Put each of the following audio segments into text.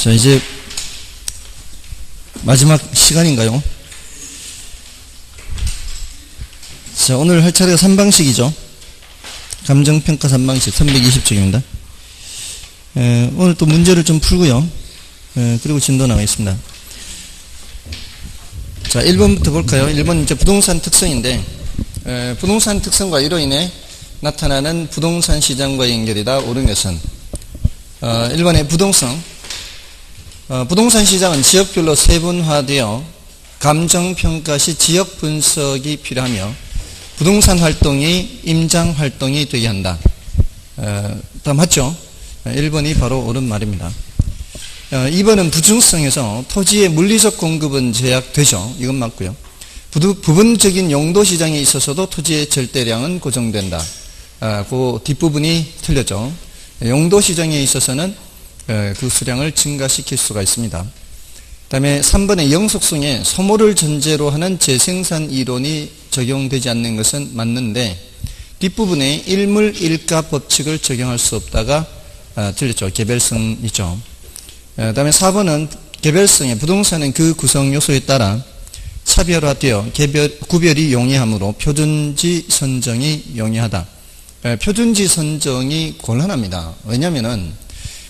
자, 이제 마지막 시간인가요? 자, 오늘 할 차례가 3방식이죠. 감정평가 3방식 320쪽입니다. 오늘 또 문제를 좀 풀고요. 그리고 진도 나가겠습니다. 자, 1번부터 볼까요? 1번 이제 부동산 특성인데, 부동산 특성과 이로 인해 나타나는 부동산 시장과 연결이다. 옳은 것은 1번의 부동성. 부동산 시장은 지역별로 세분화되어 감정평가 시 지역 분석이 필요하며 부동산 활동이 임장 활동이 되게 한다. 다 맞죠? 1번이 바로 옳은 말입니다. 2번은 부중성에서 토지의 물리적 공급은 제약되죠. 이건 맞고요. 부분적인 용도 시장에 있어서도 토지의 절대량은 고정된다. 그 뒷부분이 틀렸죠. 용도 시장에 있어서는 그 수량을 증가시킬 수가 있습니다. 그 다음에 3번의 영속성에 소모를 전제로 하는 재생산 이론이 적용되지 않는 것은 맞는데 뒷부분에 일물 일가 법칙을 적용할 수 없다가 틀렸죠. 개별성이죠. 그 다음에 4번은 개별성에 부동산은 그 구성 요소에 따라 차별화되어 구별이 용이하므로 표준지 선정이 용이하다. 표준지 선정이 곤란합니다. 왜냐하면은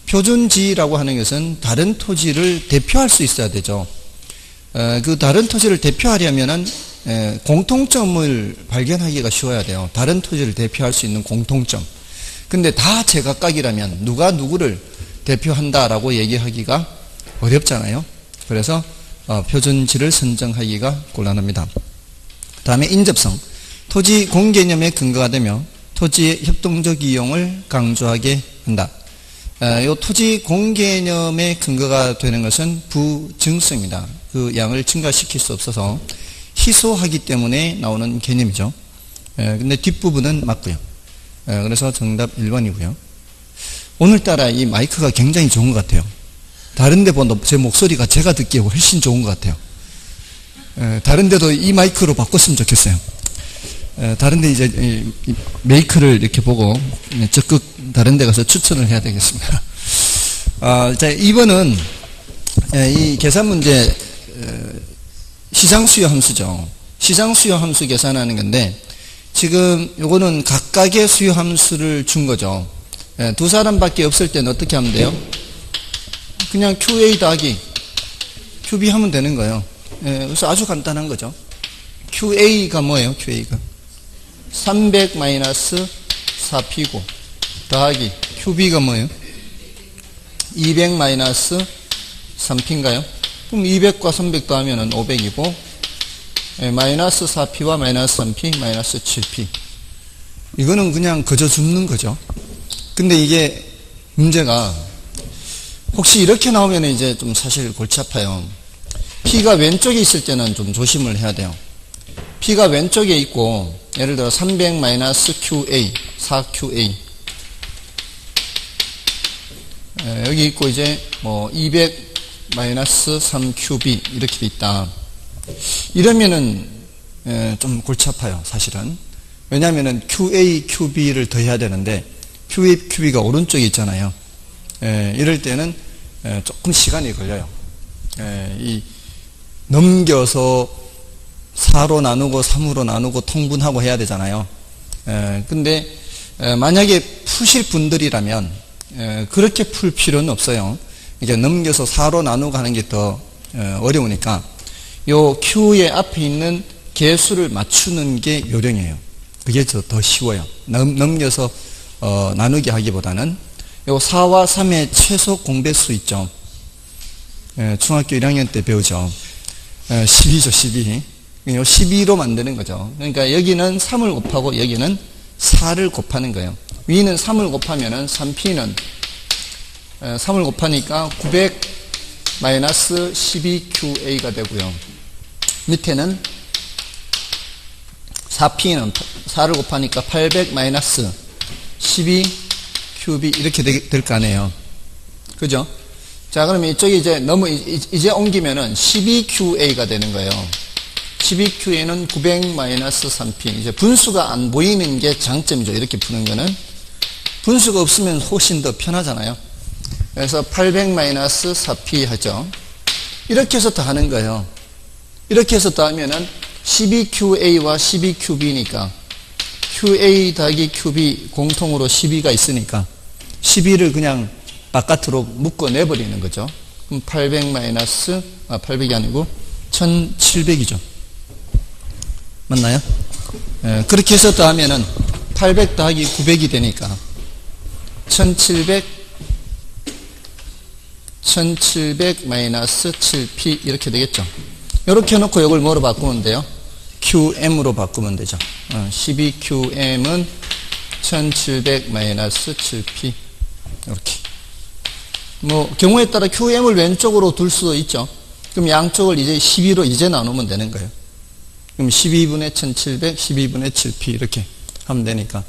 표준지라고 하는 것은 다른 토지를 대표할 수 있어야 되죠. 그 다른 토지를 대표하려면은 공통점을 발견하기가 쉬워야 돼요. 다른 토지를 대표할 수 있는 공통점. 근데 다 제각각이라면 누가 누구를 대표한다라고 얘기하기가 어렵잖아요. 그래서 표준지를 선정하기가 곤란합니다. 그 다음에 인접성. 토지 공개념의 근거가 되며 토지의 협동적 이용을 강조하게 한다. 이 토지 공개념의 근거가 되는 것은 부증성입니다. 그 양을 증가시킬 수 없어서 희소하기 때문에 나오는 개념이죠. 근데 뒷부분은 맞고요. 그래서 정답 1번이고요. 오늘따라 이 마이크가 굉장히 좋은 것 같아요. 다른 데 보다 제 목소리가 제가 듣기에 훨씬 좋은 것 같아요. 다른 데도 이 마이크로 바꿨으면 좋겠어요. 다른 데 이제 메이크를 이렇게 보고 적극 다른 데 가서 추천을 해야 되겠습니다. 자, 2번은 이 계산 문제 시장 수요 함수죠. 시장 수요 함수 계산하는 건데 지금 요거는 각각의 수요 함수를 준 거죠. 두 사람밖에 없을 때는 어떻게 하면 돼요? 그냥 QA 더하기 QB 하면 되는 거예요. 그래서 아주 간단한 거죠. QA가 뭐예요? QA가 300-4P고 더하기 QB가 뭐예요? 200-3P인가요? 그럼 200과 300 더하면 500이고 마이너스 4P와 마이너스 3P 마이너스 7P 이거는 그냥 그저 줍는 거죠. 근데 이게 문제가 혹시 이렇게 나오면 이제 좀 사실 골치 아파요. P가 왼쪽에 있을 때는 좀 조심을 해야 돼요. P가 왼쪽에 있고 예를 들어 300-QA 4QA 여기 있고 이제 뭐 200-3QB 이렇게 돼 있다. 이러면은 좀 골치 아파요. 사실은. 왜냐하면은 QA, QB를 더해야 되는데 QA, QB가 오른쪽에 있잖아요. 이럴 때는 조금 시간이 걸려요. 이 넘겨서 4로 나누고 3으로 나누고 통분하고 해야 되잖아요. 근데 만약에 푸실 분들이라면 그렇게 풀 필요는 없어요. 이게 넘겨서 4로 나누고 하는 게 더 어려우니까 요 Q의 앞에 있는 개수를 맞추는 게 요령이에요. 그게 더 쉬워요. 넘겨서 나누기 하기보다는 요 4와 3의 최소 공배수 있죠. 중학교 1학년 때 배우죠. 12죠, 12. 요 12로 만드는 거죠. 그러니까 여기는 3을 곱하고 여기는 4를 곱하는 거예요. 위는 3을 곱하면은 3P는 3을 곱하니까 900-12QA가 되고요. 밑에는 4P는 4를 곱하니까 800-12QB 이렇게 될 거 아니에요. 그죠? 자, 그러면 이쪽에 이제 옮기면은 12QA가 되는 거예요. 12QA는 900-3P. 이제 분수가 안 보이는 게 장점이죠. 이렇게 푸는 거는. 분수가 없으면 훨씬 더 편하잖아요. 그래서 800-4p 하죠. 이렇게 해서 더하는 거예요. 이렇게 해서 더하면은 12QA와 12QB니까 QA 더하기 QB 공통으로 12가 있으니까 12를 그냥 바깥으로 묶어내버리는 거죠. 그럼 800-800이 아니고 1700이죠. 맞나요? 예, 그렇게 해서 더하면은 800 더하기 900이 되니까 1700-7p 이렇게 되겠죠. 이렇게 해놓고 이걸 뭐로 바꾸면 돼요? QM으로 바꾸면 되죠. 12QM은 1700-7p 이렇게. 뭐 경우에 따라 QM을 왼쪽으로 둘 수도 있죠. 그럼 양쪽을 이제 12로 이제 나누면 되는 거예요. 그럼 12분의 1700, 12분의 7p 이렇게 하면 되니까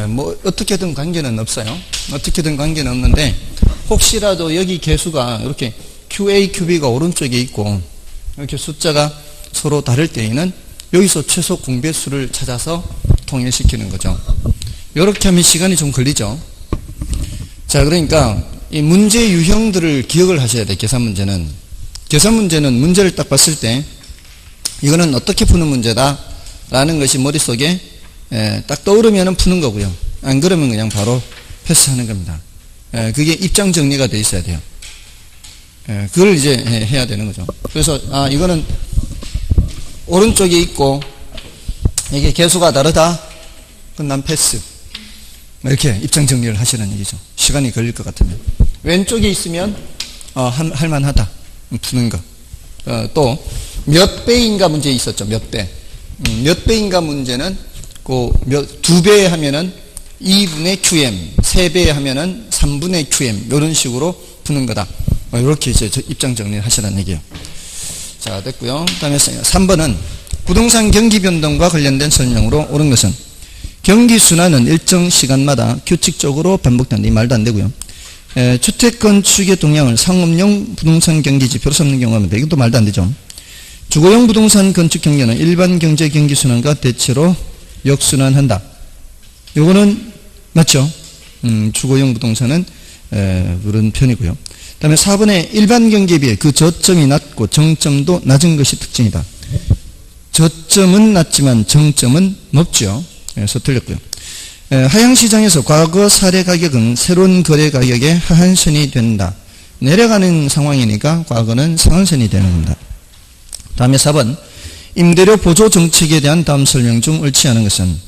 뭐 어떻게든 관계는 없어요. 어떻게든 관계는 없는데 혹시라도 여기 개수가 이렇게 QA, QB가 오른쪽에 있고 이렇게 숫자가 서로 다를 때에는 여기서 최소 공배수를 찾아서 통일시키는 거죠. 이렇게 하면 시간이 좀 걸리죠. 자, 그러니까 이 문제 유형들을 기억을 하셔야 돼요. 계산 문제는 문제를 딱 봤을 때 이거는 어떻게 푸는 문제다 라는 것이 머릿속에 딱 떠오르면 푸는 거고요. 안 그러면 그냥 바로 패스하는 겁니다. 그게 입장 정리가 돼 있어야 돼요. 그걸 이제 해야 되는 거죠. 그래서 이거는 오른쪽에 있고 이게 개수가 다르다. 그럼 난 패스. 이렇게 입장 정리를 하시라는 얘기죠. 시간이 걸릴 것 같으면. 왼쪽에 있으면 할만하다. 푸는 거. 또 몇 배인가 문제 있었죠. 몇 배. 몇 배인가 문제는 두 배 하면은 2분의 QM, 3배 하면은 3분의 QM 이런 식으로 푸는 거다. 이렇게 이제 입장 정리를 하시라는 얘기예요. 자, 됐고요. 다음에 3번은 부동산 경기 변동과 관련된 설명으로 옳은 것은 경기 순환은 일정 시간마다 규칙적으로 반복된다. 이 말도 안 되고요. 주택 건축의 동향을 상업용 부동산 경기 지표로 삼는 경우가 있는데 이것도 말도 안 되죠. 주거용 부동산 건축 경기는 일반 경제 경기 순환과 대체로 역순환한다. 요거는 맞죠? 주거용 부동산은 그런 편이고요. 다음에 4번에 일반 경기에 비해 그 저점이 낮고 정점도 낮은 것이 특징이다. 저점은 낮지만 정점은 높죠. 그래서 틀렸고요. 하향시장에서 과거 사례 가격은 새로운 거래 가격의 하한선이 된다. 내려가는 상황이니까 과거는 상한선이 되는 겁니다. 다음에 4번 임대료 보조 정책에 대한 다음 설명 중 옳지 않은 것은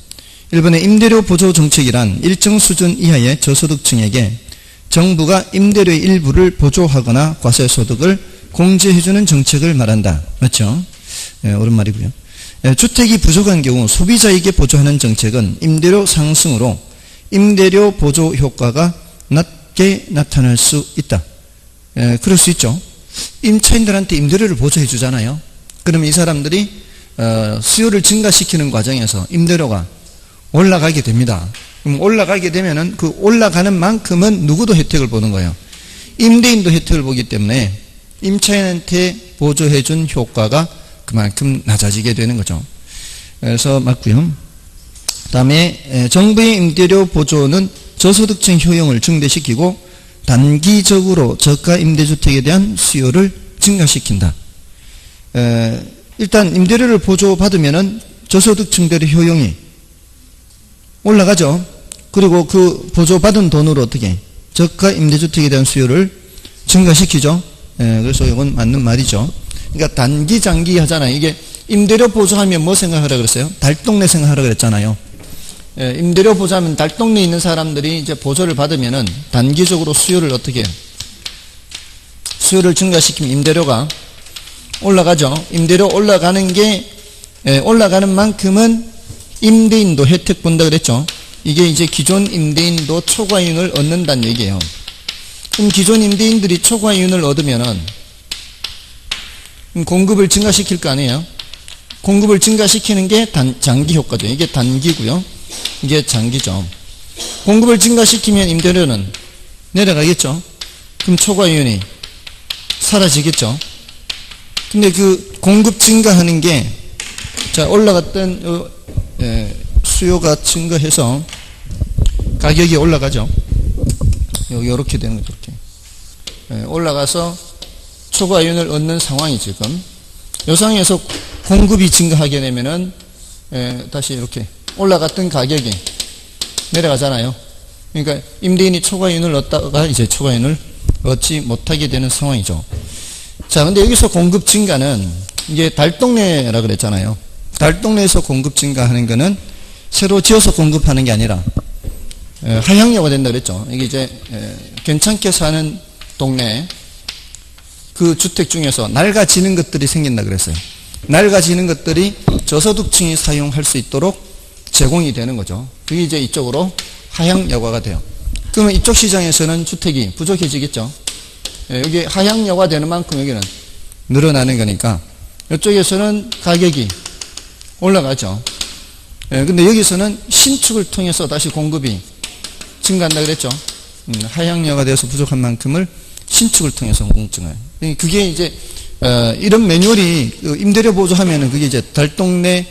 1번의 임대료 보조 정책이란 일정 수준 이하의 저소득층에게 정부가 임대료의 일부를 보조하거나 과세소득을 공제해주는 정책을 말한다. 맞죠? 옳은 말이고요. 주택이 부족한 경우 소비자에게 보조하는 정책은 임대료 상승으로 임대료 보조 효과가 낮게 나타날 수 있다. 그럴 수 있죠. 임차인들한테 임대료를 보조해 주잖아요. 그러면 이 사람들이 수요를 증가시키는 과정에서 임대료가 올라가게 됩니다. 그럼 올라가게 되면은 그 올라가는 만큼은 누구도 혜택을 보는 거예요. 임대인도 혜택을 보기 때문에 임차인한테 보조해 준 효과가 그만큼 낮아지게 되는 거죠. 그래서 맞고요. 다음에 정부의 임대료 보조는 저소득층 효용을 증대시키고 단기적으로 저가 임대주택에 대한 수요를 증가시킨다. 일단 임대료를 보조받으면은 저소득층들의 효용이 올라가죠. 그리고 그 보조받은 돈으로 어떻게 저가 임대주택에 대한 수요를 증가시키죠. 그래서 이건 맞는 말이죠. 그러니까 단기 장기 하잖아요. 이게 임대료 보조하면 뭐 생각하라 그랬어요? 달동네 생각하라 그랬잖아요. 임대료 보조하면 달동네에 있는 사람들이 이제 보조를 받으면은 단기적으로 수요를 어떻게 해요? 수요를 증가시키면 임대료가 올라가죠. 임대료 올라가는 게 올라가는 만큼은 임대인도 혜택 본다 그랬죠. 이게 이제 기존 임대인도 초과이윤을 얻는다는 얘기예요. 그럼 기존 임대인들이 초과이윤을 얻으면은 공급을 증가시킬 거 아니에요. 공급을 증가시키는 게 장기 효과죠. 이게 단기고요. 이게 장기죠. 공급을 증가시키면 임대료는 내려가겠죠. 그럼 초과이윤이 사라지겠죠. 근데 그 공급 증가하는 게 자 올라갔던 수요가 증가해서 가격이 올라가죠. 여기 이렇게 되는 거죠. 이렇게. 올라가서 초과이윤을 얻는 상황이 지금. 이 상황에서 공급이 증가하게 되면은 다시 이렇게 올라갔던 가격이 내려가잖아요. 그러니까 임대인이 초과이윤을 얻다가 이제 초과이윤을 얻지 못하게 되는 상황이죠. 자, 근데 여기서 공급 증가는 이게 달동네라 그랬잖아요. 달동네에서 공급 증가하는 거는 새로 지어서 공급하는 게 아니라 하향료가 된다 그랬죠. 이게 이제 괜찮게 사는 동네 그 주택 중에서 낡아지는 것들이 생긴다 그랬어요. 낡아지는 것들이 저소득층이 사용할 수 있도록 제공이 되는 거죠. 그게 이제 이쪽으로 하향여과가 돼요. 그러면 이쪽 시장에서는 주택이 부족해지겠죠. 여기 하향여과 되는 만큼 여기는 늘어나는 거니까 이쪽에서는 가격이 올라가죠. 근데 여기서는 신축을 통해서 다시 공급이 증가한다 그랬죠. 하향여가 돼서 부족한 만큼을 신축을 통해서 공급 증가해요. 그게 이제 이런 매뉴얼이 임대료 보조하면은 그게 이제 달동네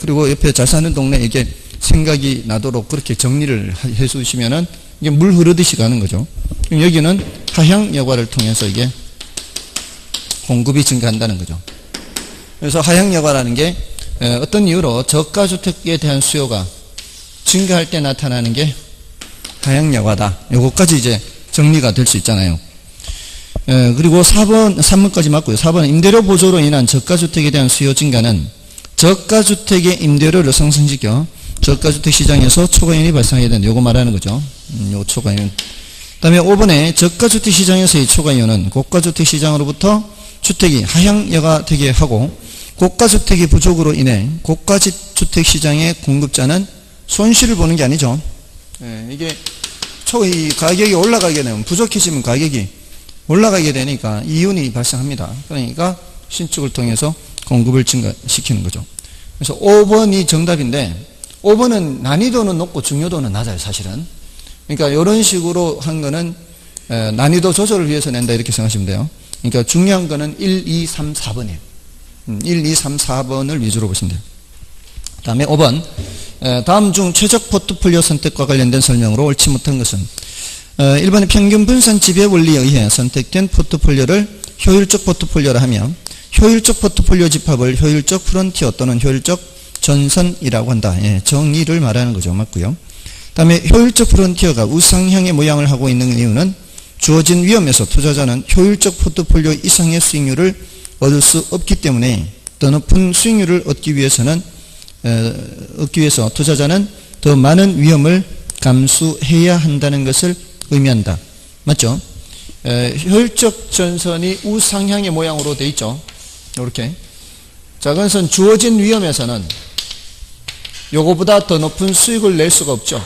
그리고 옆에 잘 사는 동네 이게 생각이 나도록 그렇게 정리를 해 주시면은 이게 물 흐르듯이 가는 거죠. 여기는 하향여과를 통해서 이게 공급이 증가한다는 거죠. 그래서 하향여과라는 게 어떤 이유로 저가주택에 대한 수요가 증가할 때 나타나는 게 하향여과다. 요것까지 이제 정리가 될 수 있잖아요. 그리고 3번까지 맞고요. 4번은 임대료 보조로 인한 저가주택에 대한 수요 증가는 저가주택의 임대료를 상승시켜 저가주택 시장에서 초과이윤이 발생하게 된다. 요거 말하는 거죠. 요 초과이윤. 그 다음에 5번에 저가주택 시장에서의 초과이윤은 고가주택 시장으로부터 주택이 하향여가 되게 하고 고가주택의 부족으로 인해 고가주택 시장의 공급자는 손실을 보는 게 아니죠. 이게 이 가격이 올라가게 되면 부족해지면 가격이 올라가게 되니까 이윤이 발생합니다. 그러니까 신축을 통해서 공급을 증가시키는 거죠. 그래서 5번이 정답인데 5번은 난이도는 높고 중요도는 낮아요, 사실은. 그러니까 이런 식으로 한 거는 난이도 조절을 위해서 낸다 이렇게 생각하시면 돼요. 그러니까 중요한 거는 1, 2, 3, 4번이에요. 1, 2, 3, 4번을 위주로 보시면 돼요. 그 다음에 5번. 다음 중 최적 포트폴리오 선택과 관련된 설명으로 옳지 못한 것은 1번의 평균 분산 지배 원리에 의해 선택된 포트폴리오를 효율적 포트폴리오라 하며 효율적 포트폴리오 집합을 효율적 프론티어 또는 효율적 전선이라고 한다. 정의를 말하는 거죠. 맞고요. 그 다음에 효율적 프론티어가 우상향의 모양을 하고 있는 이유는 주어진 위험에서 투자자는 효율적 포트폴리오 이상의 수익률을 얻을 수 없기 때문에 더 높은 수익률을 얻기 위해서 투자자는 더 많은 위험을 감수해야 한다는 것을 의미한다. 맞죠? 효율적 전선이 우상향의 모양으로 되어 있죠. 이렇게. 자, 그것은 주어진 위험에서는 요거보다 더 높은 수익을 낼 수가 없죠.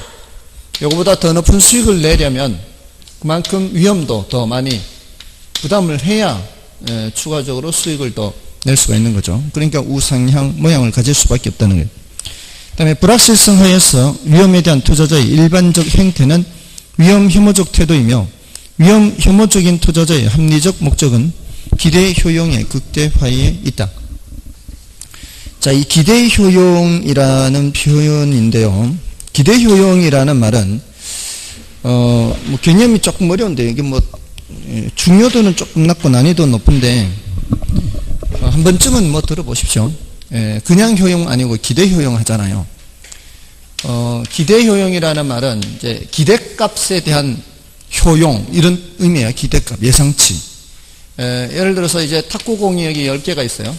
요거보다 더 높은 수익을 내려면 그만큼 위험도 더 많이 부담을 해야 추가적으로 수익을 더 낼 수가 있는 거죠. 그러니까 우상향 모양을 가질 수밖에 없다는 거예요. 그 다음에 불확실성 하에서 위험에 대한 투자자의 일반적 행태는 위험 혐오적 태도이며 위험 혐오적인 투자자의 합리적 목적은 기대 효용의 극대화에 있다. 자, 이 기대 효용이라는 표현인데요. 기대 효용이라는 말은 뭐 개념이 조금 어려운데 이게 뭐 중요도는 조금 낮고 난이도는 높은데 한 번쯤은 뭐 들어보십시오. 그냥 효용 아니고 기대 효용 하잖아요. 기대 효용이라는 말은 이제 기대값에 대한 효용 이런 의미예요. 기대값, 예상치. 예를 들어서 이제 탁구공이 여기 10개가 있어요.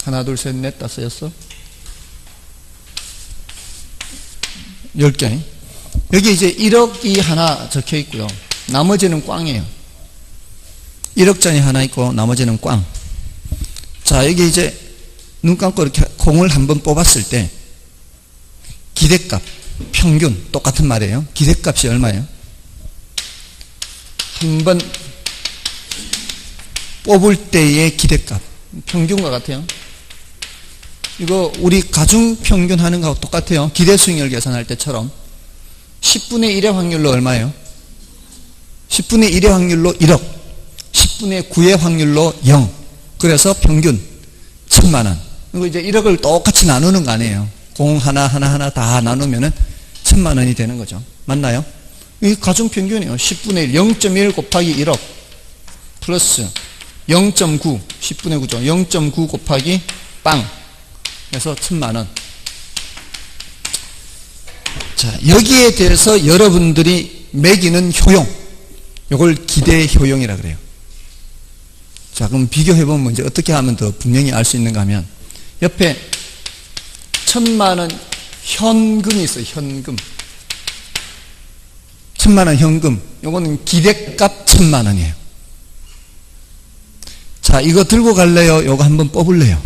하나, 둘, 셋, 넷, 다섯, 여섯. 10개. 여기 이제 1억이 하나 적혀 있고요. 나머지는 꽝이에요. 1억짜리 하나 있고 나머지는 꽝. 자, 여기 이제 눈 감고 이렇게 공을 한번 뽑았을 때 기대값, 평균 똑같은 말이에요. 기대값이 얼마예요? 한번 뽑을 때의 기대값 평균과 같아요. 이거 우리 가중평균 하는 거하고 똑같아요. 기대 수익률 계산할 때처럼 10분의 1의 확률로 얼마예요? 10분의 1의 확률로 1억, 10분의 9의 확률로 0. 그래서 평균 1000만원. 그리고 이제 1억을 똑같이 나누는 거 아니에요. 공 하나 다 나누면은 1000만원이 되는 거죠. 맞나요? 이 가중평균이에요. 10분의 1, 0.1 곱하기 1억 플러스 0.9, 10분의 9죠. 0.9 곱하기 빵 해서 1000만원. 자, 여기에 대해서 여러분들이 매기는 효용, 이걸 기대 효용이라 그래요. 자, 그럼 비교해보면 이제 어떻게 하면 더 분명히 알 수 있는가 하면, 옆에 1000만원 현금이 있어요. 현금. 1000만원 현금. 요거는 기대값 1000만원이에요. 자, 이거 들고 갈래요? 요거 한번 뽑을래요?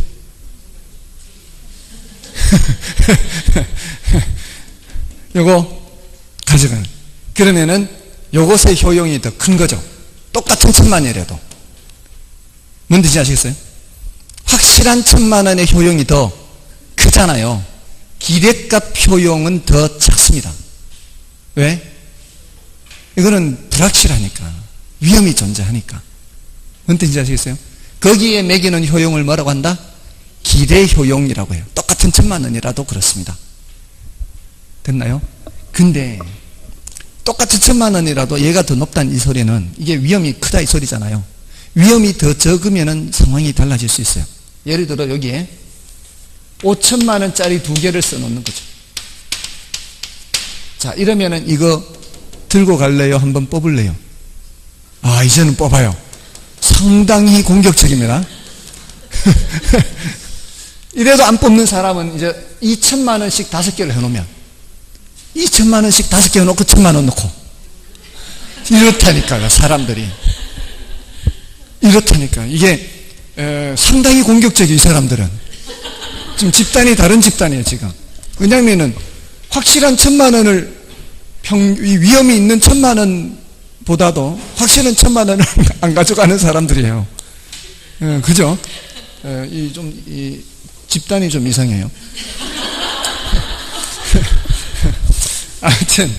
요거 가져가는. 그러면은 요것의 효용이 더 큰 거죠. 똑같은 1000만원이라도. 뭔지 아시겠어요? 확실한 1000만원의 효용이 더 크잖아요. 기대값 효용은 더 작습니다. 왜? 이거는 불확실하니까. 위험이 존재하니까. 뭔지 아시겠어요? 거기에 매기는 효용을 뭐라고 한다? 기대 효용이라고 해요. 똑같은 1000만원이라도 그렇습니다. 됐나요? 근데 똑같은 1000만원이라도 얘가 더 높다는 이 소리는 이게 위험이 크다 이 소리잖아요. 위험이 더 적으면 상황이 달라질 수 있어요. 예를 들어 여기에 5천만원짜리 2개를 써놓는 거죠. 자, 이러면은 이거 들고 갈래요? 한번 뽑을래요? 아, 이제는 뽑아요. 상당히 공격적입니다. 이래도 안 뽑는 사람은 이제 2천만원씩 5개를 해놓으면 2천만원씩 5개 해놓고 1000만원 넣고 이렇다니까요. 사람들이 이렇다니까. 이게 상당히 공격적이에요. 이 사람들은 지금 집단이 다른 집단이에요. 지금 은양리는 확실한 1000만원을 위험이 있는 1000만원보다도 확실한 1000만원을 안 가져가는 사람들이에요. 그죠? 이 집단이 좀 이상해요. 아무튼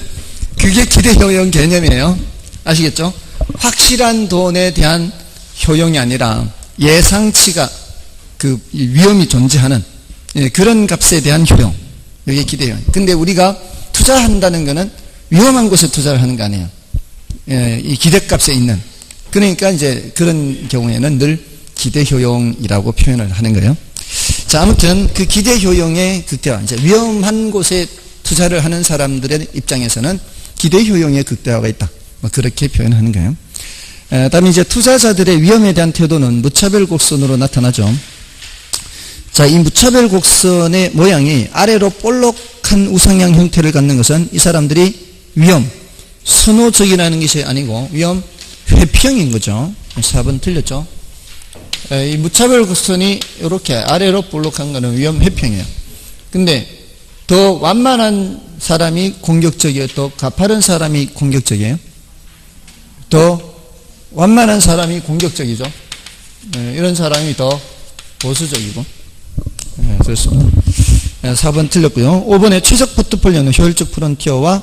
그게 기대 효용 개념이에요. 아시겠죠? 확실한 돈에 대한 효용이 아니라 예상치가 그 위험이 존재하는 그런 값에 대한 효용. 이게 기대 효용. 근데 우리가 투자한다는 것은 위험한 곳에 투자를 하는 거 아니에요. 이 기대값에 있는. 그러니까 이제 그런 경우에는 늘 기대 효용이라고 표현을 하는 거예요. 자, 아무튼 그 기대 효용의 극대화, 이제 위험한 곳에 투자를 하는 사람들의 입장에서는 기대 효용의 극대화가 있다. 뭐 그렇게 표현하는 거예요. 다음에 이제 투자자들의 위험에 대한 태도는 무차별 곡선으로 나타나죠. 자, 이 무차별 곡선의 모양이 아래로 볼록한 우상향 형태를 갖는 것은 이 사람들이 위험, 선호적이라는 것이 아니고 위험 회피형인 거죠. 4번 틀렸죠. 이 무차별 곡선이 이렇게 아래로 볼록한 것은 위험 회피형이에요. 근데 더 완만한 사람이 공격적이에요? 또 가파른 사람이 공격적이에요? 더 완만한 사람이 공격적이죠. 이런 사람이 더 보수적이고. 그렇습니다. 4번 틀렸고요. 5번에 최적 포트폴리오는 효율적 프론티어와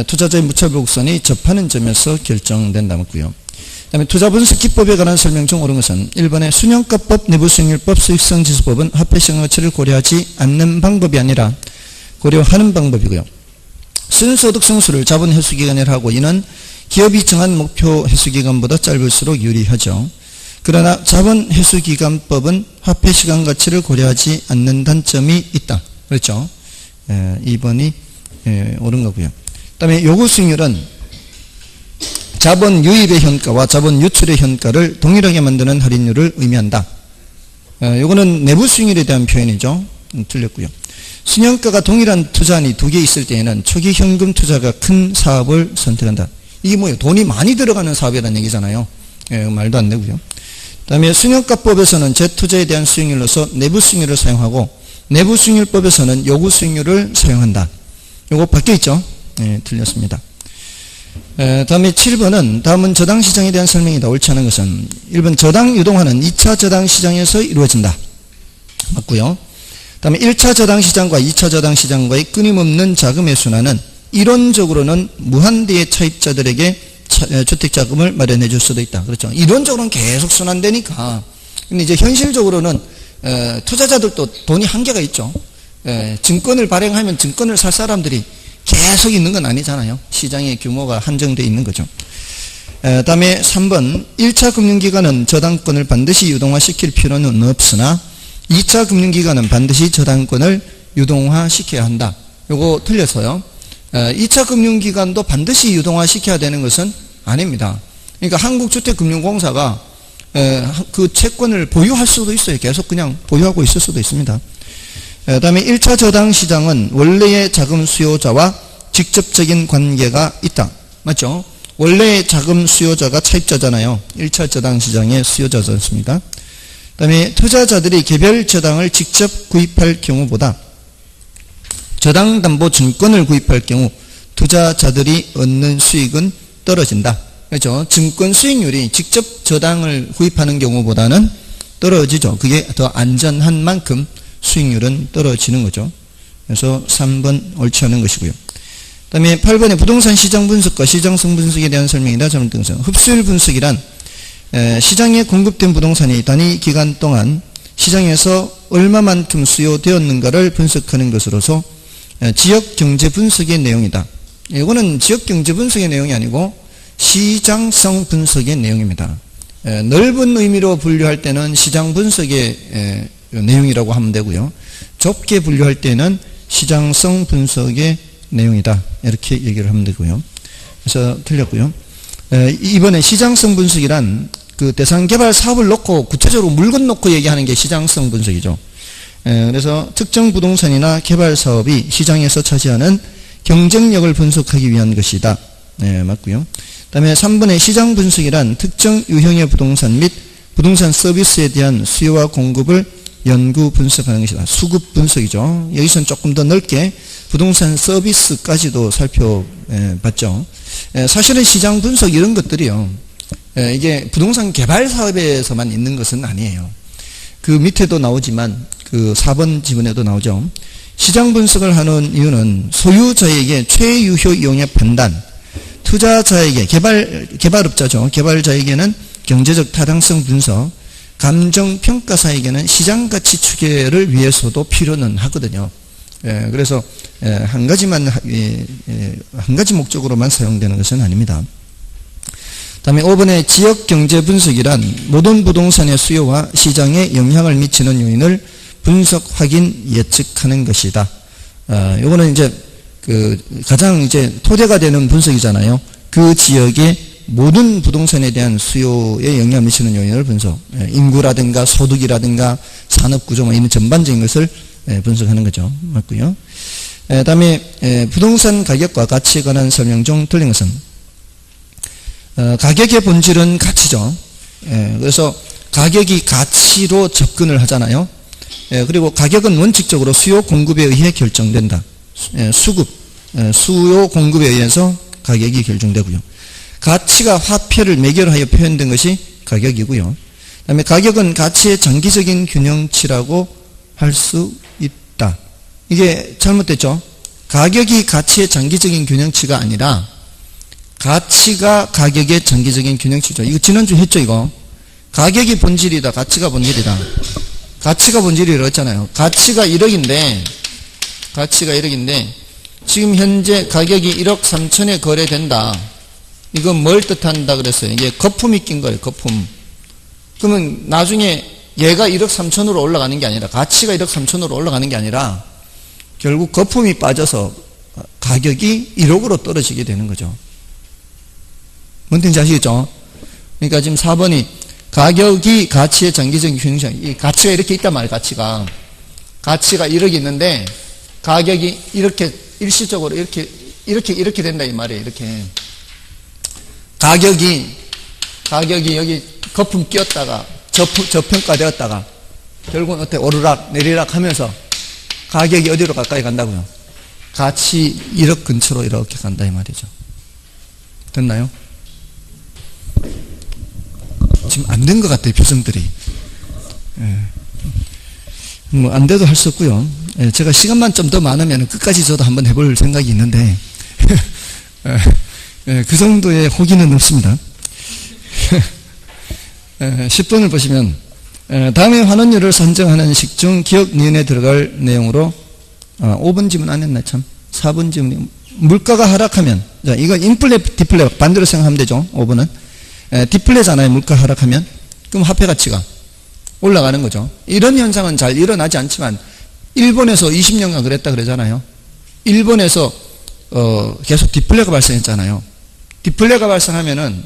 투자자의 무차별 곡선이 접하는 점에서 결정된다고요. 그다음에 투자 분석 기법에 관한 설명 중 옳은 것은 1번에 순영가법, 내부수익률법, 수익성지수법은 화폐시장 가치를 고려하지 않는 방법이 아니라 고려하는 방법이고요. 순소득 성수를 자본 회수기간이라 하고 이는 기업이 정한 목표 회수기간보다 짧을수록 유리하죠. 그러나 자본 회수기간법은 화폐시간 가치를 고려하지 않는 단점이 있다. 그렇죠? 2번이 옳은 거고요. 그 다음에 요구수익률은 자본 유입의 현가와 자본 유출의 현가를 동일하게 만드는 할인율을 의미한다. 요거는 내부 수익률에 대한 표현이죠. 틀렸고요. 순영가가 동일한 투자안이 2개 있을 때에는 초기 현금 투자가 큰 사업을 선택한다. 이게 뭐예요? 돈이 많이 들어가는 사업이라는 얘기잖아요. 말도 안 되고요. 그 다음에 순영가법에서는 재투자에 대한 수익률로서 내부 수익률을 사용하고 내부 수익률법에서는 요구 수익률을 사용한다. 요거 바뀌어 있죠? 틀렸습니다. 다음에 7번은 다음은 저당시장에 대한 설명이다. 옳지 않은 것은 1번 저당 유동화는 2차 저당시장에서 이루어진다. 맞고요. 다음에 1차 저당시장과 2차 저당시장과의 끊임없는 자금의 순환은 이론적으로는 무한대의 차입자들에게 주택자금을 마련해 줄 수도 있다. 그렇죠. 이론적으로는 계속 순환되니까. 근데 이제 현실적으로는 투자자들도 돈이 한계가 있죠. 증권을 발행하면 증권을 살 사람들이 계속 있는 건 아니잖아요. 시장의 규모가 한정되어 있는 거죠. 다음에 3번 1차 금융기관은 저당권을 반드시 유동화시킬 필요는 없으나 2차 금융기관은 반드시 저당권을 유동화시켜야 한다. 요거 틀려서요. 2차 금융기관도 반드시 유동화시켜야 되는 것은 아닙니다. 그러니까 한국주택금융공사가 그 채권을 보유할 수도 있어요. 계속 그냥 보유하고 있을 수도 있습니다. 다음에 1차 저당 시장은 원래의 자금 수요자와 직접적인 관계가 있다. 맞죠? 원래의 자금 수요자가 차입자잖아요. 1차 저당 시장의 수요자였습니다. 다음에 투자자들이 개별 저당을 직접 구입할 경우보다 저당담보증권을 구입할 경우 투자자들이 얻는 수익은 떨어진다. 그렇죠? 증권 수익률이 직접 저당을 구입하는 경우보다는 떨어지죠. 그게 더 안전한 만큼 수익률은 떨어지는 거죠. 그래서 3번 옳지 않은 것이고요. 그 다음에 8번에 부동산 시장 분석과 시장성 분석에 대한 설명이다. 잘못 등성. 흡수율 분석이란 시장에 공급된 부동산이 단위 기간 동안 시장에서 얼마만큼 수요되었는가를 분석하는 것으로서 지역경제 분석의 내용이다. 이거는 지역경제 분석의 내용이 아니고 시장성 분석의 내용입니다. 넓은 의미로 분류할 때는 시장 분석의 내용이라고 하면 되고요. 좁게 분류할 때는 시장성 분석의 내용이다. 이렇게 얘기를 하면 되고요. 그래서 틀렸고요. 이번에 시장성 분석이란 그 대상 개발 사업을 놓고 구체적으로 물건 놓고 얘기하는 게 시장성 분석이죠. 그래서 특정 부동산이나 개발 사업이 시장에서 차지하는 경쟁력을 분석하기 위한 것이다. 맞고요. 그 다음에 3번의 시장 분석이란 특정 유형의 부동산 및 부동산 서비스에 대한 수요와 공급을 연구 분석하는 것이다. 수급 분석이죠. 여기서는 조금 더 넓게 부동산 서비스까지도 살펴봤죠. 사실은 시장 분석 이런 것들이요. 이게 부동산 개발 사업에서만 있는 것은 아니에요. 그 밑에도 나오지만 그 4번 지문에도 나오죠. 시장 분석을 하는 이유는 소유자에게 최유효 이용의 판단, 투자자에게 개발업자죠. 개발자에게는 경제적 타당성 분석, 감정평가사에게는 시장가치 추계를 위해서도 필요는 하거든요. 그래서 한 가지 목적으로만 사용되는 것은 아닙니다. 다음에 5번의 지역경제 분석이란 모든 부동산의 수요와 시장에 영향을 미치는 요인을 분석, 확인, 예측하는 것이다. 요거는 이제 가장 이제 토대가 되는 분석이잖아요. 그 지역의 모든 부동산에 대한 수요에 영향을 미치는 요인을 분석, 인구라든가 소득이라든가 산업구조 이런 전반적인 것을 분석하는 거죠. 맞고요. 다음에 부동산 가격과 가치에 관한 설명 중 틀린 것은 가격의 본질은 가치죠. 그래서 가격이 가치로 접근을 하잖아요. 그리고 가격은 원칙적으로 수요 공급에 의해 결정된다. 수요 공급에 의해서 가격이 결정되고요. 가치가 화폐를 매개로 표현된 것이 가격이고요. 그다음에 가격은 가치의 장기적인 균형치라고 할 수 있다. 이게 잘못됐죠. 가격이 가치의 장기적인 균형치가 아니라 가치가 가격의 장기적인 균형치죠. 이거 지난주 했죠, 이거. 가격이 본질이다. 가치가 본질이다. 가치가 본질이라고 했잖아요. 가치가 1억인데 지금 현재 가격이 1억 3천에 거래된다. 이건 뭘 뜻한다 그랬어요? 이게 거품이 낀 거예요. 거품. 그러면 나중에 얘가 1억 3천으로 올라가는 게 아니라, 가치가 1억 3천으로 올라가는 게 아니라 결국 거품이 빠져서 가격이 1억으로 떨어지게 되는 거죠. 뭔 뜻인지 아시겠죠? 그러니까 지금 4번이 가격이 가치의 장기적인 균형, 이 가치가 이렇게 있단 말이에요. 가치가 1억이 있는데 가격이 이렇게 일시적으로 이렇게 된다 이 말이에요. 이렇게 가격이 여기 거품 끼었다가 저평가되었다가 결국은 어때 오르락 내리락 하면서 가격이 어디로 가까이 간다고요? 가치 1억 근처로 이렇게 간다 이 말이죠. 됐나요? 지금 안 된 것 같아요, 표정들이. 뭐 안 돼도 할 수 없고요. 제가 시간만 좀 더 많으면 끝까지 저도 한번 해볼 생각이 있는데 그 정도의 호기는 없습니다. 10번을 보시면 다음에 환원율을 산정하는 식 중 기억 니은에 들어갈 내용으로 5번 지문 안 했나 참. 4번 지문이 물가가 하락하면, 자, 이거 인플레, 디플레 반대로 생각하면 되죠. 5번은. 디플레잖아요. 물가 하락하면. 그럼 화폐 가치가 올라가는 거죠. 이런 현상은 잘 일어나지 않지만 일본에서 20년간 그랬다 그러잖아요. 일본에서 계속 디플레가 발생했잖아요. 디플레가 발생하면은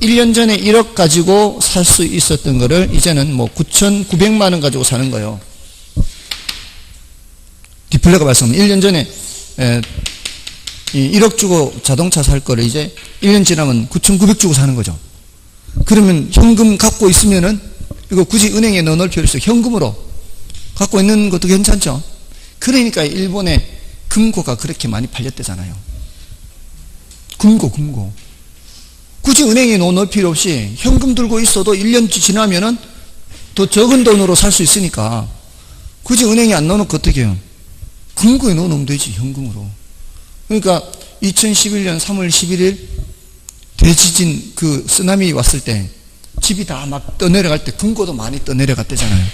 1년 전에 1억 가지고 살 수 있었던 거를 이제는 뭐 9,900만 원 가지고 사는 거예요. 디플레가 발생하면 1년 전에 1억 주고 자동차 살 거를 이제 1년 지나면 9,900 주고 사는 거죠. 그러면 현금 갖고 있으면은 이거 굳이 은행에 넣어놓을 필요 없어요. 현금으로 갖고 있는 것도 괜찮죠. 그러니까 일본의 금고가 그렇게 많이 팔렸대잖아요. 금고. 굳이 은행에 넣어놓을 필요 없이 현금 들고 있어도 1년 지나면은 더 적은 돈으로 살 수 있으니까 굳이 은행에 안 넣어놓고 어떻게 해요? 금고에 넣어놓으면 되지, 현금으로. 그러니까 2011년 3월 11일 대지진 그 쓰나미 왔을 때 집이 다 막 떠내려갈 때 금고도 많이 떠내려갔대잖아요.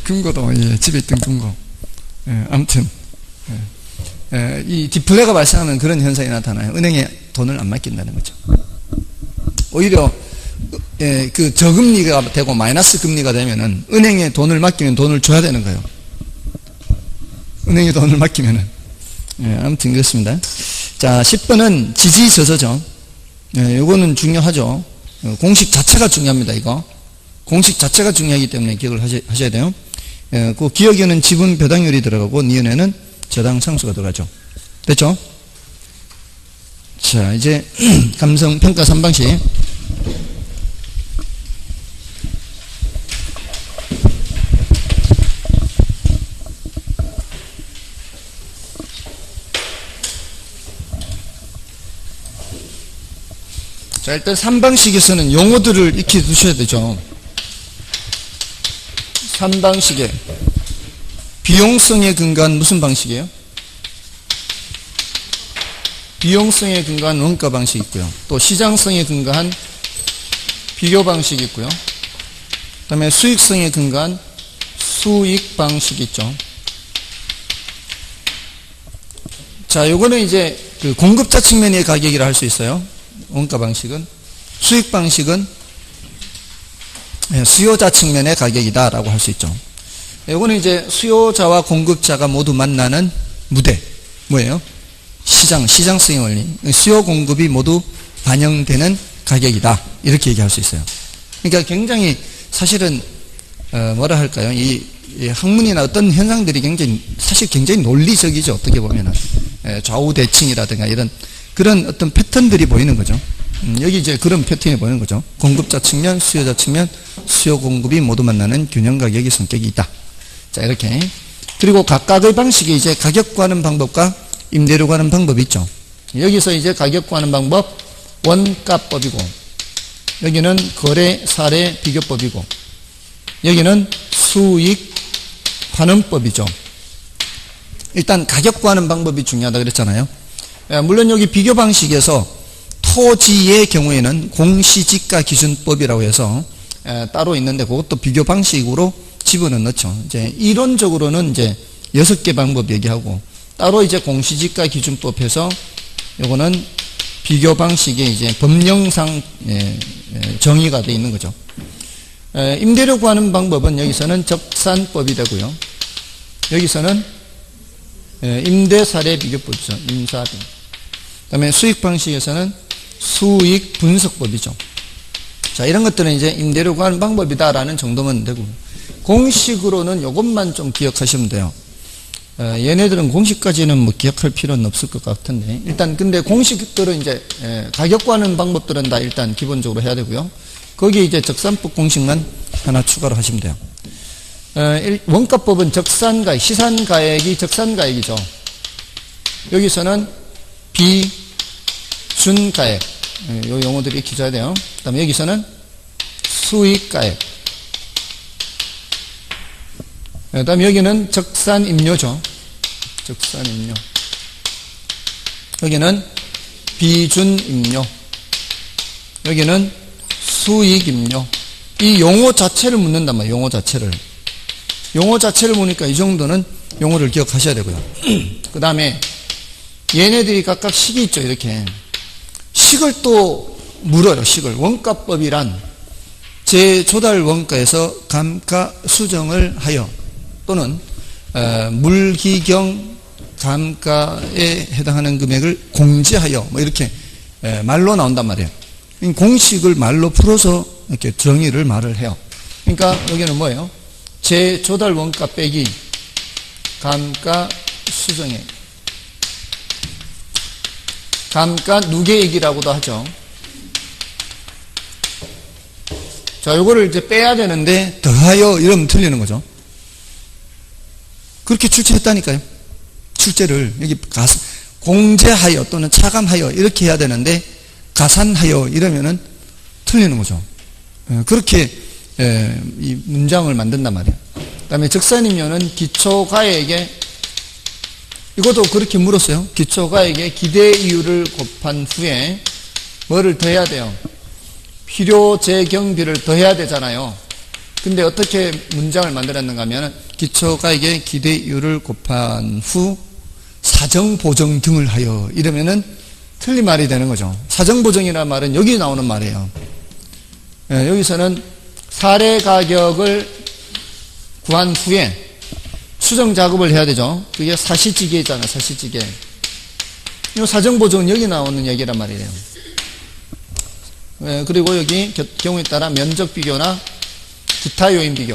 금고도, 예, 집에 있던 금고. 예, 아무튼. 이 디플레가 발생하면 그런 현상이 나타나요. 은행에 돈을 안 맡긴다는 거죠. 오히려 그 저금리가 되고 마이너스 금리가 되면은 은행에 돈을 맡기면 돈을 줘야 되는 거예요. 은행에 돈을 맡기면은. 아무튼 그렇습니다. 자, 10번은 지지저저죠. 요거는 중요하죠. 공식 자체가 중요합니다. 이거 공식 자체가 중요하기 때문에 기억을 하셔야 돼요. 그 기억에는 지분 배당률이 들어가고 니은에는 저당 상수가 들어가죠. 됐죠? 자, 이제 감성 평가 3방식. 자, 일단 3방식에서는 용어들을 익혀 두셔야 되죠. 3방식에 비용성에 근거한 무슨 방식이에요? 비용성에 근거한 원가 방식이 있고요. 또 시장성에 근거한 비교 방식이 있고요. 그 다음에 수익성에 근거한 수익 방식이 있죠. 자, 요거는 이제 그 공급자 측면의 가격이라 할 수 있어요. 원가 방식은. 수익 방식은 수요자 측면의 가격이다라고 할 수 있죠. 이거는 이제 수요자와 공급자가 모두 만나는 무대. 뭐예요? 시장성의 원리. 수요 공급이 모두 반영되는 가격이다. 이렇게 얘기할 수 있어요. 그러니까 굉장히 사실은 뭐라 할까요? 이 학문이나 어떤 현상들이 굉장히 논리적이죠. 어떻게 보면은 좌우 대칭이라든가 이런 그런 어떤 패턴들이 보이는 거죠. 여기 이제 그런 패턴이 보이는 거죠. 공급자 측면, 수요자 측면, 수요 공급이 모두 만나는 균형 가격의 성격이 있다. 자, 이렇게. 그리고 각각의 방식이 이제 가격 구하는 방법과 임대료 구하는 방법이 있죠. 여기서 이제 가격 구하는 방법, 원가법이고, 여기는 거래 사례 비교법이고, 여기는 수익 환원법이죠. 일단 가격 구하는 방법이 중요하다 그랬잖아요. 물론 여기 비교 방식에서 토지의 경우에는 공시지가 기준법이라고 해서 따로 있는데 그것도 비교 방식으로 집어는 넣죠. 이제 이론적으로는 이제 6개 방법 얘기하고 따로 이제 공시지가 기준법에서 요거는 비교 방식의 이제 법령상 정의가 되어 있는 거죠. 임대료 구하는 방법은 여기서는 적산법이 되고요. 여기서는 임대사례 비교법이죠. 임사비. 그 다음에 수익 방식에서는 수익 분석법이죠. 자, 이런 것들은 이제 임대료 구하는 방법이다라는 정도면 되고, 공식으로는 이것만 좀 기억하시면 돼요. 얘네들은 공식까지는 뭐 기억할 필요는 없을 것 같은데, 일단 근데 공식들은 이제 가격 구하는 방법들은 다 일단 기본적으로 해야 되고요. 거기에 이제 적산법 공식만 하나 추가로 하시면 돼요. 원가법은 적산가액, 시산가액이 적산가액이죠. 여기서는 비준가액, 요 용어들이 익혀져야 돼요. 그 다음에 여기서는 수익가액, 그 다음에 여기는 적산임료죠. 적산임료. 여기는 비준임료. 여기는 수익임료. 이 용어 자체를 묻는단 말이에요. 용어 자체를. 용어 자체를 보니까 이 정도는 용어를 기억하셔야 되고요. 그 다음에 얘네들이 각각 식이 있죠. 이렇게 식을 또 물어요. 식을. 원가법이란 제조달 원가에서 감가 수정을 하여 또는 물기경 감가에 해당하는 금액을 공제하여 뭐 이렇게 말로 나온단 말이에요. 공식을 말로 풀어서 이렇게 정의를 말을 해요. 그러니까 여기는 뭐예요? 제조달 원가 빼기 감가 수정액, 감가 누계액이라고도 하죠. 자, 요거를 이제 빼야 되는데 더하여 이러면 틀리는 거죠. 그렇게 출제했다니까요. 출제를 여기 공제하여 또는 차감하여 이렇게 해야 되는데 가산하여 이러면은 틀리는 거죠. 그렇게 이 문장을 만든단 말이에요. 그 다음에 적산임료는 기초가액에 이것도 그렇게 물었어요. 기초가액에 기대이율을 곱한 후에 뭐를 더해야 돼요? 필요재경비를 더해야 되잖아요. 근데 어떻게 문장을 만들었는가 하면 기초가액에 기대이율을 곱한 후 사정보정 등을 하여 이러면은 틀린 말이 되는 거죠. 사정보정이라는 말은 여기 나오는 말이에요. 여기서는 사례 가격을 구한 후에 수정 작업을 해야 되죠. 그게 사시지계잖아요. 사시지계. 이 사정보정은 여기 나오는 얘기란 말이에요. 그리고 여기 경우에 따라 면적 비교나 기타 요인 비교.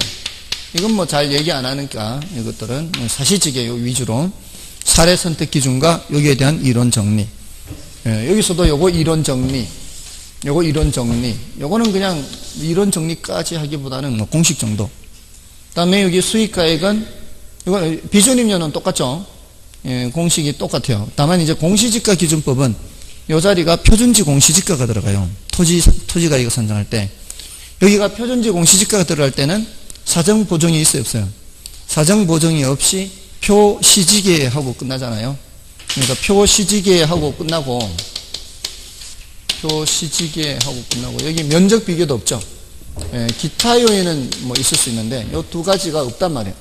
이건 뭐 잘 얘기 안 하니까 이것들은 사시지계 위주로 사례 선택 기준과 여기에 대한 이론 정리. 여기서도 요거 이론 정리. 요거 이론 정리. 요거는 그냥 이론 정리까지 하기보다는 뭐 공식 정도. 그 다음에 여기 수익가액은, 이거 비준임료는 똑같죠? 공식이 똑같아요. 다만 이제 공시지가 기준법은 요 자리가 표준지 공시지가가 들어가요. 토지가액을 산정할 때. 여기가 표준지 공시지가가 들어갈 때는 사정보정이 있어요, 없어요? 사정보정이 없이 표시지계하고 끝나잖아요. 그러니까 표시지계하고 끝나고 여기 면적 비교도 없죠. 기타 요인은 뭐 있을 수 있는데 이 두 가지가 없단 말이에요.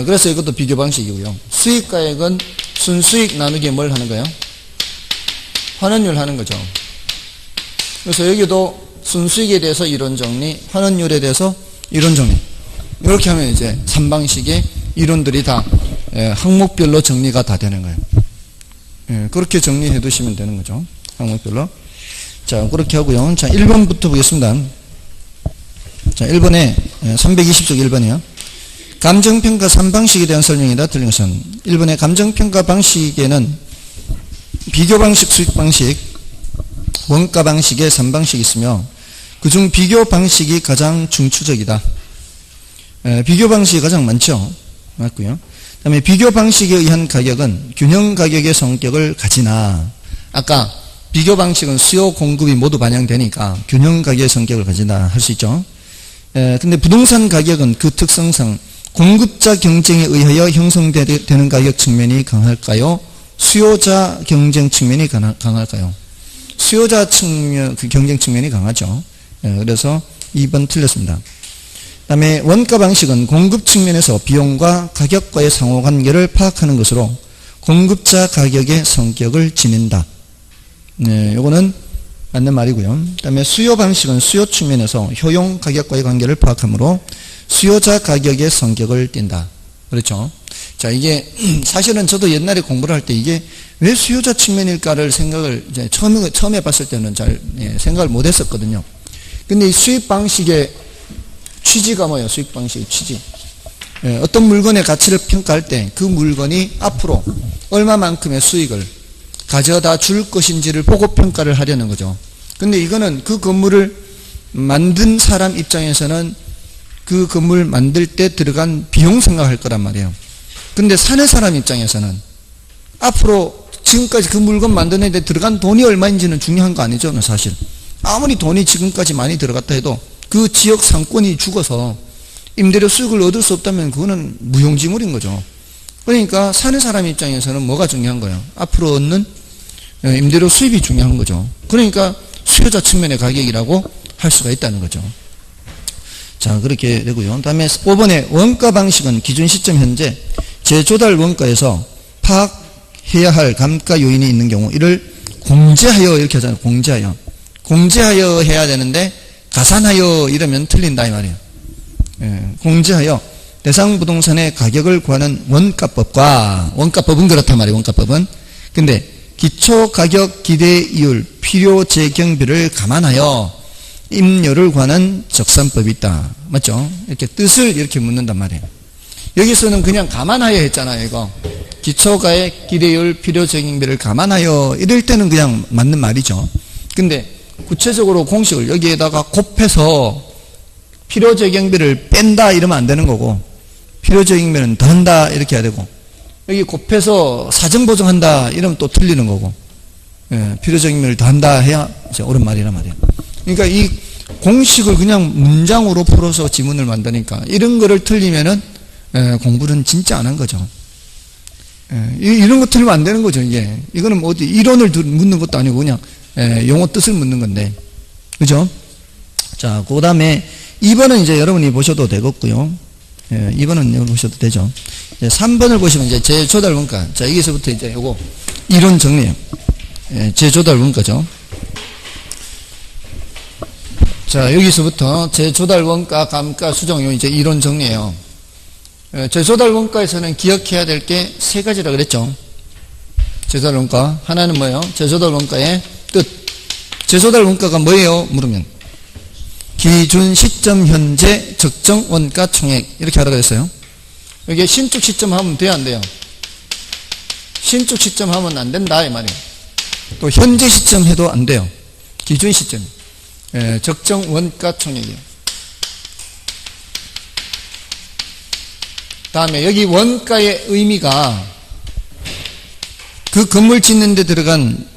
그래서 이것도 비교 방식이고요. 수익가액은 순수익 나누기 뭘 하는 거예요? 환원율 하는 거죠. 그래서 여기도 순수익에 대해서 이론 정리, 환원율에 대해서 이론 정리. 이렇게 하면 이제 3방식의 이론들이 다 항목별로 정리가 다 되는 거예요. 그렇게 정리해 두시면 되는 거죠. 항목별로. 자, 그렇게 하고요. 자, 1번부터 보겠습니다. 자, 1번에 320쪽 1번이요. 감정평가 3방식에 대한 설명이다. 틀린 것은 1번의 감정평가 방식에는 비교방식, 수익방식, 원가방식의 3방식이 있으며 그중 비교방식이 가장 중추적이다. 비교방식이 가장 많죠. 맞고요. 그 다음에 비교방식에 의한 가격은 균형가격의 성격을 가지나 아까 비교방식은 수요 공급이 모두 반영되니까 균형가격의 성격을 가진다 할 수 있죠. 근데 부동산 가격은 그 특성상 공급자 경쟁에 의하여 형성되는 가격 측면이 강할까요? 수요자 경쟁 측면이 강할까요? 수요자 측면, 그 경쟁 측면이 강하죠. 그래서 2번 틀렸습니다. 그 다음에 원가 방식은 공급 측면에서 비용과 가격과의 상호관계를 파악하는 것으로 공급자 가격의 성격을 지닌다. 요거는 맞는 말이고요. 그 다음에 수요 방식은 수요 측면에서 효용 가격과의 관계를 파악하므로 수요자 가격의 성격을 띈다. 그렇죠? 자, 이게 사실은 저도 옛날에 공부를 할 때 이게 왜 수요자 측면일까를 생각을 이제 처음에 봤을 때는 잘 생각을 못 했었거든요. 근데 이 수익 방식의 취지가 뭐예요? 수익 방식의 취지. 어떤 물건의 가치를 평가할 때 그 물건이 앞으로 얼마만큼의 수익을 가져다 줄 것인지를 보고 평가를 하려는 거죠. 근데 이거는 그 건물을 만든 사람 입장에서는 그 건물 만들 때 들어간 비용 생각할 거란 말이에요. 근데 사는 사람 입장에서는 앞으로 지금까지 그 물건 만드는 데 들어간 돈이 얼마인지는 중요한 거 아니죠, 사실. 아무리 돈이 지금까지 많이 들어갔다 해도 그 지역 상권이 죽어서 임대료 수익을 얻을 수 없다면 그거는 무용지물인 거죠. 그러니까 사는 사람 입장에서는 뭐가 중요한 거예요? 앞으로 얻는 임대료 수입이 중요한 거죠. 그러니까 수요자 측면의 가격이라고 할 수가 있다는 거죠. 자, 그렇게 되고요. 그 다음에 5번에 원가 방식은 기준 시점 현재 재조달 원가에서 파악해야 할 감가 요인이 있는 경우 이를 공제하여 이렇게 하잖아요. 공제하여. 공제하여 해야 되는데 가산하여 이러면 틀린다 이 말이에요. 예, 공제하여 대상 부동산의 가격을 구하는 원가법과 원가법은 그렇단 말이에요. 원가법은. 근데 기초가격 기대이율 필요 재경비를 감안하여 임료를 구하는 적산법이 있다. 맞죠? 이렇게 뜻을 이렇게 묻는단 말이에요. 여기서는 그냥 감안하여 했잖아요. 이거 기초가액 기대율 필요 재경비를 감안하여 이럴 때는 그냥 맞는 말이죠. 근데 구체적으로 공식을 여기에다가 곱해서 필요 재경비를 뺀다 이러면 안 되는 거고 필요 재경비는 더한다 이렇게 해야 되고 여기 곱해서 사정보정한다 이러면 또 틀리는 거고 예, 필요 재경비를 더한다 해야 이제 옳은 말이란 말이에요. 그러니까 이 공식을 그냥 문장으로 풀어서 지문을 만드니까 이런 거를 틀리면은 공부는 진짜 안 한 거죠. 이런 거 틀리면 안 되는 거죠. 이게 이거는 뭐 어디 이론을 묻는 것도 아니고 그냥 용어 뜻을 묻는 건데, 그죠? 자, 그 다음에 2번은 이제 여러분이 보셔도 되겠고요. 2번은 보셔도 되죠. 3번을 보시면 이제 재조달 원가. 자, 여기서부터 이제 요거 이론 정리해요. 재조달 원가죠. 자, 여기서부터 재조달 원가, 감가, 수정, 요 이제 이론 정리해요. 재조달 원가에서는 기억해야 될 게 세 가지라 그랬죠. 재조달 원가. 하나는 뭐예요? 재조달 원가의 뜻. 재조달 원가가 뭐예요? 물으면. 기준 시점 현재 적정 원가 총액. 이렇게 하라고 했어요. 여기에 신축 시점 하면 돼요, 안 돼요? 신축 시점 하면 안 된다, 이 말이에요. 또 현재 시점 해도 안 돼요. 기준 시점. 적정 원가 총액이에요. 다음에 여기 원가의 의미가 그 건물 짓는 데 들어간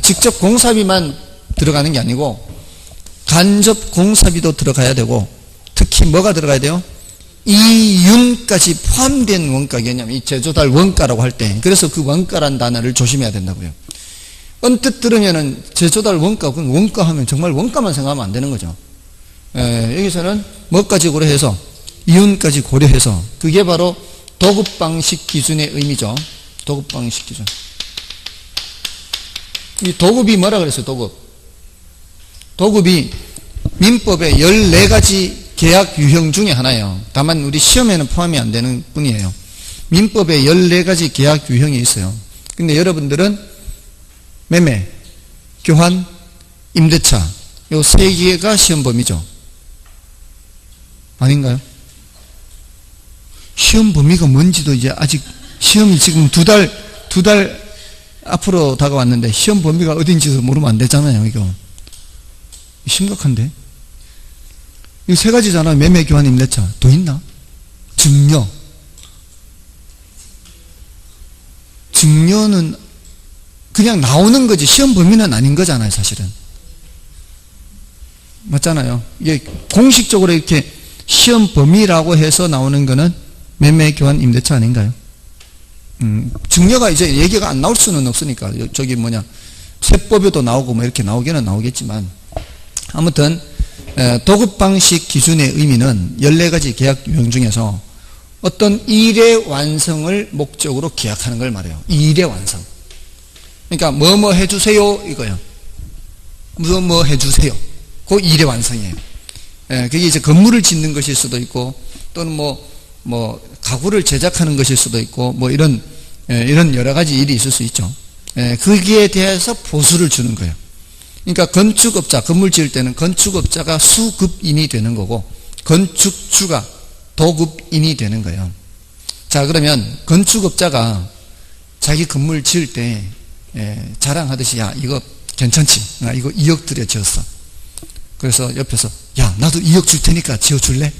직접 공사비만 들어가는 게 아니고 간접 공사비도 들어가야 되고 특히 뭐가 들어가야 돼요? 이윤까지 포함된 원가 개념, 이 재조달 원가라고 할 때 그래서 그 원가란 단어를 조심해야 된다고요. 언뜻 들으면은 재조달 원가, 원가 하면 정말 원가만 생각하면 안 되는 거죠. 여기서는 뭐까지 고려해서 이윤까지 고려해서 그게 바로 도급방식 기준의 의미죠. 도급방식 기준. 이 도급이 뭐라 그랬어요? 도급이 민법의 14가지 계약 유형 중에 하나예요. 다만 우리 시험에는 포함이 안 되는 뿐이에요. 민법에 14가지 계약 유형이 있어요. 근데 여러분들은 매매, 교환, 임대차 요 세 개가 시험 범위죠. 아닌가요? 시험 범위가 뭔지도 이제 아직 시험이 지금 두 달 앞으로 다가왔는데 시험 범위가 어딘지도 모르면 안 되잖아요. 이거 심각한데. 이 세 가지잖아. 매매, 교환, 임대차. 더 있나? 증여. 증여는 그냥 나오는 거지 시험 범위는 아닌 거잖아요. 사실은. 맞잖아요. 이게 공식적으로 이렇게 시험 범위라고 해서 나오는 거는 매매, 교환, 임대차 아닌가요? 증여가 이제 얘기가 안 나올 수는 없으니까 저기 뭐냐 세법에도 나오고 뭐 이렇게 나오기는 나오겠지만 아무튼 도급 방식 기준의 의미는 14가지 계약 유형 중에서 어떤 일의 완성을 목적으로 계약하는 걸 말해요. 일의 완성. 그러니까 뭐뭐 해주세요 이거요. 뭐 해주세요. 그 일의 완성이에요. 그게 이제 건물을 짓는 것일 수도 있고 또는 뭐 가구를 제작하는 것일 수도 있고 뭐 이런 여러 가지 일이 있을 수 있죠. 거기에 대해서 보수를 주는 거예요. 그러니까 건축업자, 건물 지을 때는 건축업자가 수급인이 되는 거고 건축주가 도급인이 되는 거예요. 자, 그러면 건축업자가 자기 건물 지을 때 자랑하듯이 야 이거 괜찮지? 나 이거 2억 들여 지었어. 그래서 옆에서 야 나도 2억 줄 테니까 지어줄래?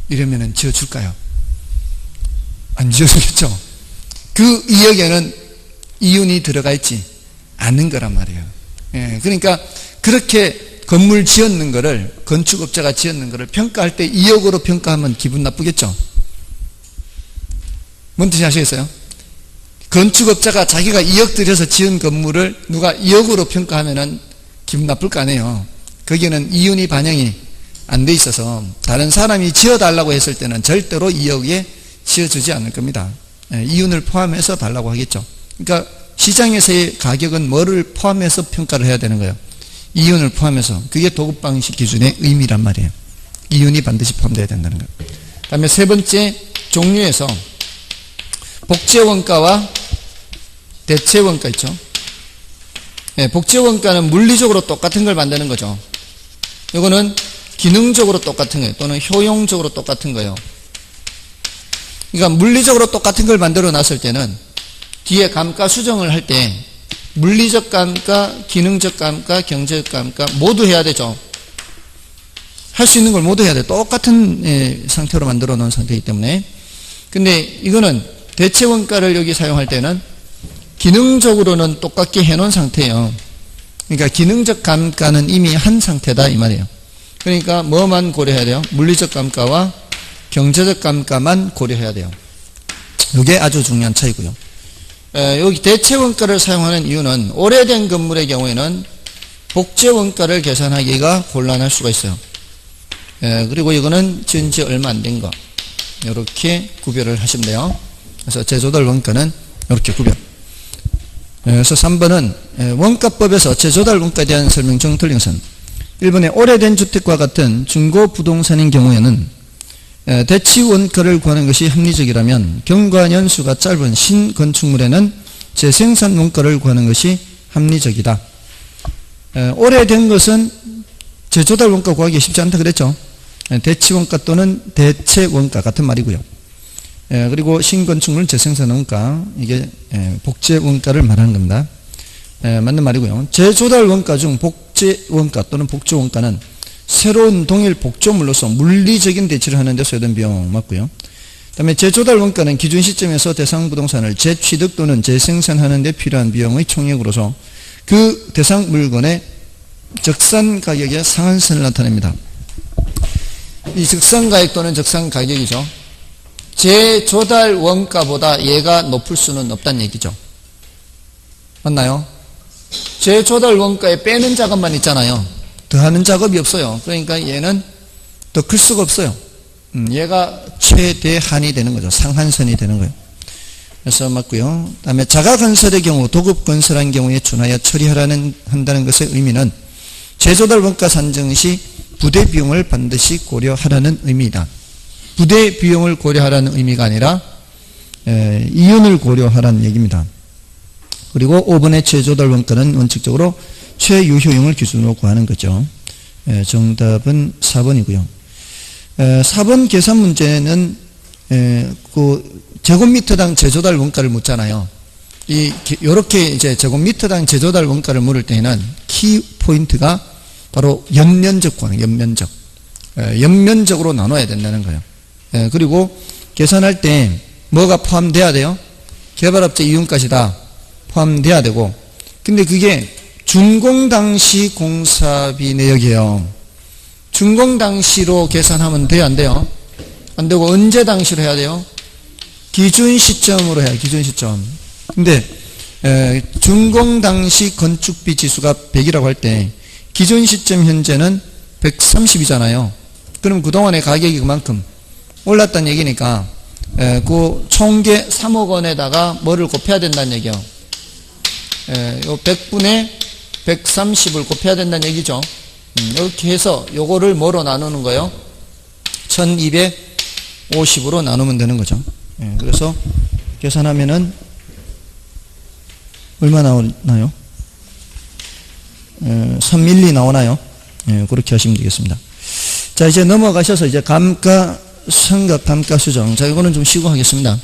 이러면은 지어줄까요? 안 지어주겠죠. 그 2억에는 이윤이 들어가 있지 않는 거란 말이에요. 그러니까 그렇게 건물 지었는 거를 건축업자가 지었는 거를 평가할 때 2억으로 평가하면 기분 나쁘겠죠. 뭔 뜻이 아시겠어요? 건축업자가 자기가 2억 들여서 지은 건물을 누가 2억으로 평가하면은 기분 나쁠 거 아니에요. 거기에는 이윤이 반영이 안 돼 있어서 다른 사람이 지어달라고 했을 때는 절대로 2억에 지어주지 않을 겁니다. 이윤을 포함해서 달라고 하겠죠. 그러니까 시장에서의 가격은 뭐를 포함해서 평가를 해야 되는 거예요. 이윤을 포함해서. 그게 도급방식 기준의 의미란 말이에요. 이윤이 반드시 포함되어야 된다는 거예요. 그 다음에 세 번째 종류에서 복제원가와 대체원가 있죠. 복제원가는 물리적으로 똑같은 걸 만드는 거죠. 이거는 기능적으로 똑같은 거예요. 또는 효용적으로 똑같은 거예요. 그러니까 물리적으로 똑같은 걸 만들어 놨을 때는 뒤에 감가 수정을 할 때 물리적 감가, 기능적 감가, 경제적 감가 모두 해야 되죠. 할 수 있는 걸 모두 해야 돼. 똑같은 상태로 만들어 놓은 상태이기 때문에. 근데 이거는 대체 원가를 여기 사용할 때는 기능적으로는 똑같게 해놓은 상태예요. 그러니까 기능적 감가는 이미 한 상태다 이 말이에요. 그러니까 뭐만 고려해야 돼요? 물리적 감가와 경제적 감가만 고려해야 돼요. 이게 아주 중요한 차이고요. 여기 대체 원가를 사용하는 이유는 오래된 건물의 경우에는 복제 원가를 계산하기가 곤란할 수가 있어요. 그리고 이거는 지은 지 얼마 안 된 거 이렇게 구별을 하시면 돼요. 그래서 제조달 원가는 이렇게 구별. 그래서 3번은 원가법에서 제조달 원가에 대한 설명 중 틀린 것은 1번에 오래된 주택과 같은 중고 부동산인 경우에는 대치 원가를 구하는 것이 합리적이라면 경과 연수가 짧은 신건축물에는 재생산 원가를 구하는 것이 합리적이다. 오래된 것은 제조달 원가 구하기 쉽지 않다 그랬죠. 대치 원가 또는 대체 원가 같은 말이고요. 그리고 신건축물 재생산 원가 이게 복제 원가를 말하는 겁니다. 맞는 말이고요. 제조달 원가 중 복제 원가 또는 복조 원가는 새로운 동일 복조물로서 물리적인 대치를 하는 데 소요된 비용 맞고요. 그 다음에 제조달 원가는 기준 시점에서 대상 부동산을 재취득 또는 재생산하는 데 필요한 비용의 총액으로서 그 대상 물건의 적산 가격의 상한선을 나타냅니다. 이 적산 가격 또는 적산 가격이죠. 제조달 원가보다 얘가 높을 수는 없다는 얘기죠. 맞나요? 제조달 원가에 빼는 작업만 있잖아요. 더하는 작업이 없어요. 그러니까 얘는 더 클 수가 없어요. 얘가 최대한이 되는 거죠. 상한선이 되는 거예요. 그래서 맞고요. 그 다음에 자가건설의 경우 도급건설한 경우에 준하여 처리한다는 것의 의미는 제조달 원가 산정 시 부대 비용을 반드시 고려하라는 의미이다. 부대 비용을 고려하라는 의미가 아니라 이윤을 고려하라는 얘기입니다. 그리고 5번의 제조달 원가는 원칙적으로 최유효용을 기준으로 구하는 거죠. 정답은 4번이고요. 4번 계산 문제는 그 제곱미터당 제조달 원가를 묻잖아요. 이렇게 이제 제곱미터당 제조달 원가를 물을 때는 키 포인트가 바로 연면적 구하는 연면적. 연면적으로 나눠야 된다는 거예요. 그리고 계산할 때 뭐가 포함돼야 돼요? 개발업체 이윤까지 다 포함돼야 되고, 근데 그게 준공 당시 공사비 내역이에요. 준공 당시로 계산하면 돼요, 안 돼요? 안 되고 언제 당시로 해야 돼요? 기준 시점으로 해야 기준 시점. 근데 준공 당시 건축비 지수가 100이라고 할 때 기준 시점 현재는 130이잖아요. 그럼 그동안의 가격이 그만큼 올랐다는 얘기니까 그 총계 3억 원에다가 뭐를 곱해야 된다는 얘기요. 요 100분의 130을 곱해야 된다는 얘기죠. 이렇게 해서 요거를 뭐로 나누는 거예요? 1250으로 나누면 되는 거죠. 그래서 계산하면은 얼마 나오나요? 3밀리 나오나요? 그렇게 하시면 되겠습니다. 자, 이제 넘어가셔서 이제 감가, 성각, 감가 수정. 자, 이거는 좀 쉬고 하겠습니다.